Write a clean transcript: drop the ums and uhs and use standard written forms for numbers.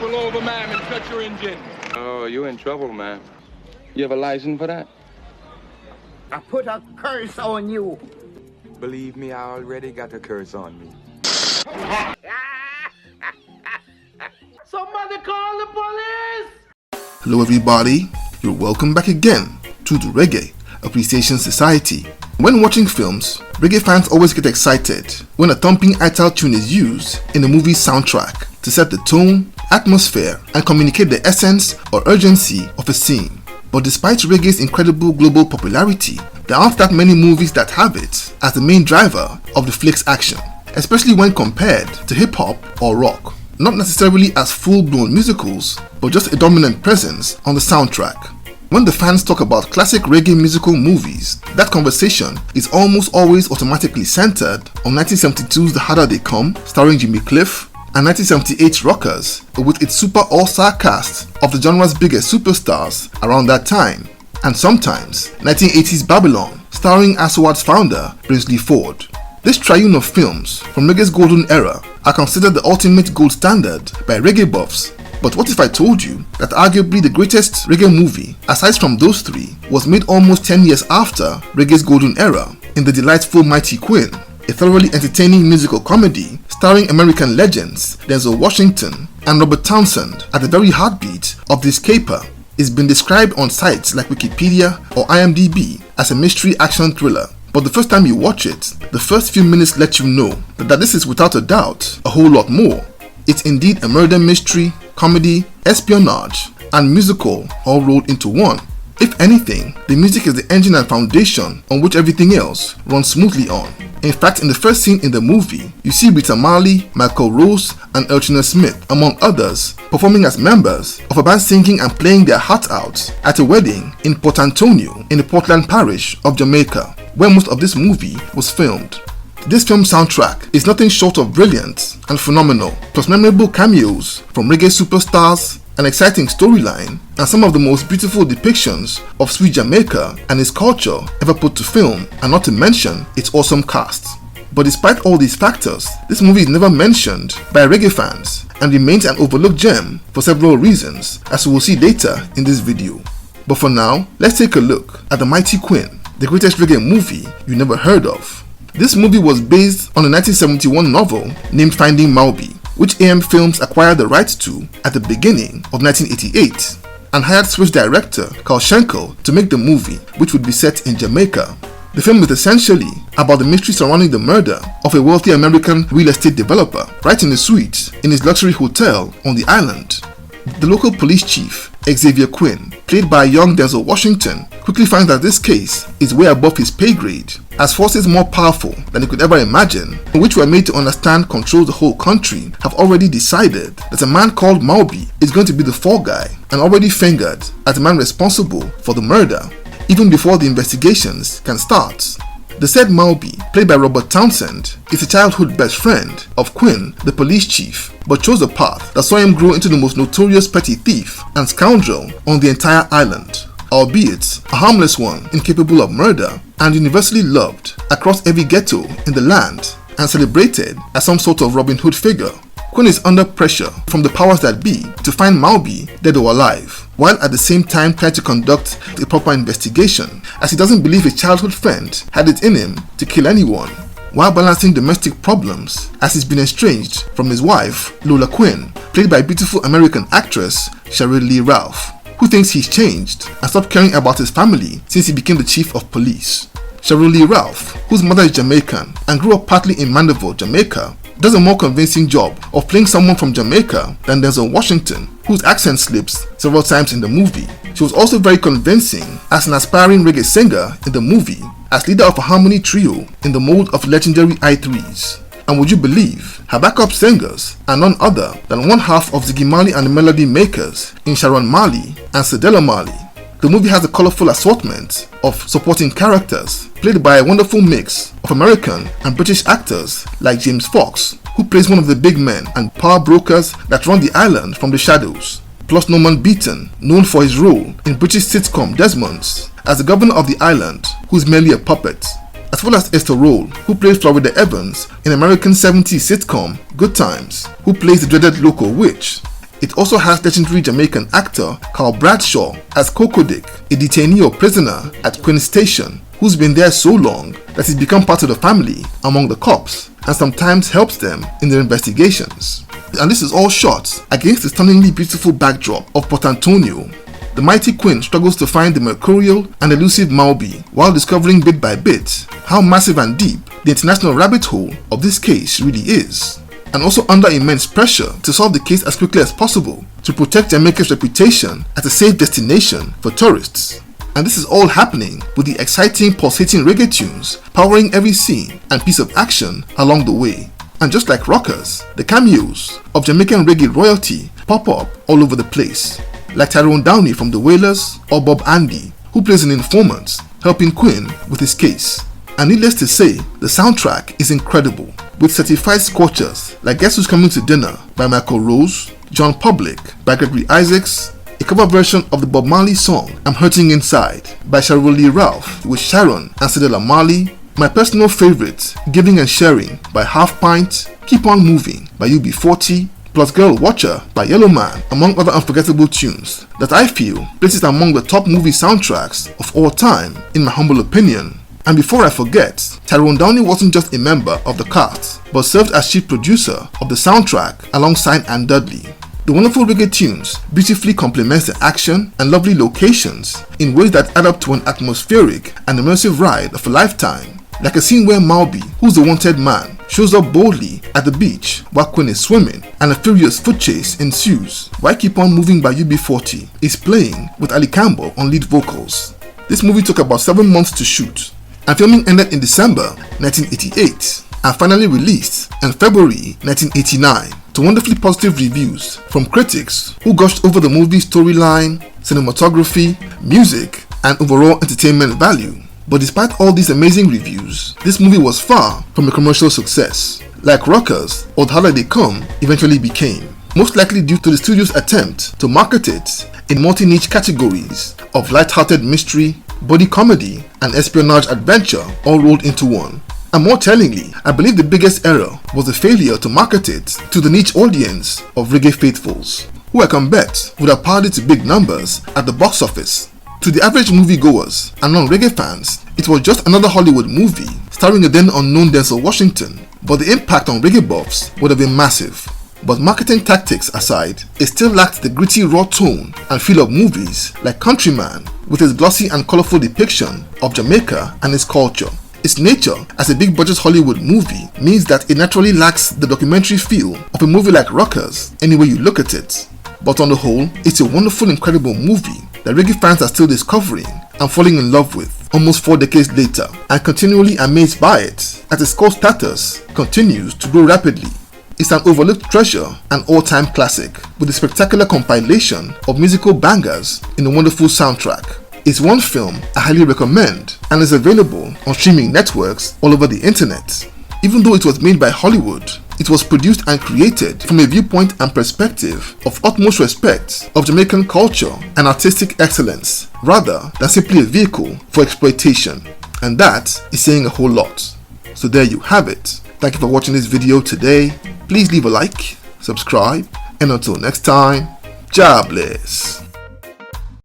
pull over, ma'am, and cut your engine. Oh, you in trouble, man. You have a license for that? I put a curse on you. Believe me, I already got a curse on me. Somebody call the police! Hello everybody, you're welcome back again to the Reggae Appreciation Society. When watching films, reggae fans always get excited when a thumping ital tune is used in a movie's soundtrack to set the tone, atmosphere, and communicate the essence or urgency of a scene. But despite reggae's incredible global popularity, there aren't that many movies that have it as the main driver of the flick's action, especially when compared to hip-hop or rock. Not necessarily as full-blown musicals, but just a dominant presence on the soundtrack. When the fans talk about classic reggae musical movies, that conversation is almost always automatically centered on 1972's The Harder They Come, starring Jimmy Cliff, and 1978's Rockers, with its super all-star cast of the genre's biggest superstars around that time, and sometimes 1980's Babylon, starring Aswad's founder, Brinsley Ford. This triune of films from reggae's golden era are considered the ultimate gold standard by reggae buffs. But what if I told you that arguably the greatest reggae movie, aside from those three, was made almost 10 years after reggae's golden era in the delightful Mighty Quinn, a thoroughly entertaining musical comedy starring American legends Denzel Washington and Robert Townsend at the very heartbeat of this caper, is been described on sites like Wikipedia or IMDb as a mystery action thriller. But the first time you watch it, the first few minutes let you know that this is without a doubt a whole lot more. It's indeed a murder mystery, comedy, espionage, and musical all rolled into one. If anything, the music is the engine and foundation on which everything else runs smoothly on. In fact, in the first scene in the movie, you see Rita Marley, Michael Rose, and Elchina Smith, among others, performing as members of a band singing and playing their hearts out at a wedding in Port Antonio in the Portland Parish of Jamaica, where most of this movie was filmed. This film soundtrack is nothing short of brilliant and phenomenal, plus memorable cameos from reggae superstars, an exciting storyline, and some of the most beautiful depictions of sweet Jamaica and its culture ever put to film, and not to mention its awesome cast. But despite all these factors, this movie is never mentioned by reggae fans and remains an overlooked gem for several reasons, as we will see later in this video. But for now, let's take a look at the Mighty Quinn, the greatest reggae movie you never heard of. This movie was based on a 1971 novel named Finding Maubie, which AM Films acquired the rights to at the beginning of 1988 and hired Swiss director Carl Schenkel to make the movie, which would be set in Jamaica. The film is essentially about the mystery surrounding the murder of a wealthy American real estate developer right in the suite in his luxury hotel on the island. The local police chief, Xavier Quinn, played by young Denzel Washington, quickly finds that this case is way above his pay grade, as forces more powerful than he could ever imagine, which were made to understand control the whole country, have already decided that a man called Maubie is going to be the fall guy and already fingered as the man responsible for the murder, even before the investigations can start. The said Maubie, played by Robert Townsend, is a childhood best friend of Quinn, the police chief, but chose a path that saw him grow into the most notorious petty thief and scoundrel on the entire island, albeit a harmless one incapable of murder and universally loved across every ghetto in the land and celebrated as some sort of Robin Hood figure. Quinn is under pressure from the powers that be to find Maubie dead or alive, while at the same time trying to conduct a proper investigation, as he doesn't believe his childhood friend had it in him to kill anyone, while balancing domestic problems as he's been estranged from his wife, Lola Quinn, played by beautiful American actress Cheryl Lee Ralph, who thinks he's changed and stopped caring about his family since he became the chief of police. Cheryl Lee Ralph, whose mother is Jamaican and grew up partly in Mandeville, Jamaica, does a more convincing job of playing someone from Jamaica than Denzel Washington, whose accent slips several times in the movie. She was also very convincing as an aspiring reggae singer in the movie, as leader of a harmony trio in the mold of legendary I3s. And would you believe, her backup singers are none other than one half of Ziggy Marley and the Melody Makers in Sharon Marley and Cedella Marley. The movie has a colorful assortment of supporting characters, played by a wonderful mix of American and British actors like James Fox, who plays one of the big men and power brokers that run the island from the shadows, plus Norman Beaton, known for his role in British sitcom Desmond's as the governor of the island, who's merely a puppet, as well as Esther Roll, who plays Florida Evans in American 70s sitcom Good Times, who plays the dreaded local witch. It also has legendary Jamaican actor Carl Bradshaw as Coco Dick, a detainee or prisoner at Quinn Station who's been there so long that he's become part of the family among the cops and sometimes helps them in their investigations. And this is all shot against the stunningly beautiful backdrop of Port Antonio. The Mighty Quinn struggles to find the mercurial and elusive Malby while discovering bit by bit how massive and deep the international rabbit hole of this case really is, and also under immense pressure to solve the case as quickly as possible to protect Jamaica's reputation as a safe destination for tourists. And this is all happening with the exciting pulsating reggae tunes powering every scene and piece of action along the way. And just like rockers, the cameos of Jamaican reggae royalty pop up all over the place, like Tyrone Downey from the Wailers or Bob Andy, who plays an informant helping Quinn with his case. And needless to say, the soundtrack is incredible, with certified scorchers like Guess Who's Coming to Dinner by Michael Rose, John Public by Gregory Isaacs, a cover version of the Bob Marley song I'm Hurting Inside by Cheryl Lee Ralph with Sharon and Cedella Marley, my personal favorite, Giving and Sharing by Half Pint, Keep On Moving by UB40, plus Girl Watcher by Yellow Man, among other unforgettable tunes that I feel places among the top movie soundtracks of all time in my humble opinion. And before I forget, Tyrone Downey wasn't just a member of the cast, but served as chief producer of the soundtrack alongside Ann Dudley. The wonderful reggae tunes beautifully complements the action and lovely locations in ways that add up to an atmospheric and immersive ride of a lifetime, like a scene where Malby, who's the wanted man, shows up boldly at the beach while Quinn is swimming and a furious foot chase ensues while Keep On Moving by UB40 is playing with Ali Campbell on lead vocals. This movie took about 7 months to shoot, and filming ended in December 1988 and finally released in February 1989 to wonderfully positive reviews from critics who gushed over the movie's storyline, cinematography, music, and overall entertainment value. But despite all these amazing reviews, this movie was far from a commercial success, like Rockers or The Harder They Come eventually became, most likely due to the studio's attempt to market it in multi-niche categories of light-hearted mystery, body comedy, and espionage adventure all rolled into one. And more tellingly, I believe the biggest error was the failure to market it to the niche audience of reggae faithfuls, who I can bet would have powered it to big numbers at the box office. To the average moviegoers and non-reggae fans, it was just another Hollywood movie starring a then unknown Denzel Washington, but the impact on reggae buffs would have been massive. But marketing tactics aside, it still lacked the gritty raw tone and feel of movies like Countryman, with its glossy and colorful depiction of Jamaica and its culture. Its nature as a big budget Hollywood movie means that it naturally lacks the documentary feel of a movie like Rockers any way you look at it. But on the whole, it's a wonderful, incredible movie that reggae fans are still discovering and falling in love with almost 4 decades later, and continually amazed by it as its cult status continues to grow rapidly. It's an overlooked treasure and all-time classic with a spectacular compilation of musical bangers in a wonderful soundtrack. It's one film I highly recommend and is available on streaming networks all over the internet. Even though it was made by Hollywood, it was produced and created from a viewpoint and perspective of utmost respect of Jamaican culture and artistic excellence, rather than simply a vehicle for exploitation. And that is saying a whole lot. So there you have it. Thank you for watching this video today. Please leave a like, subscribe, and until next time, God bless.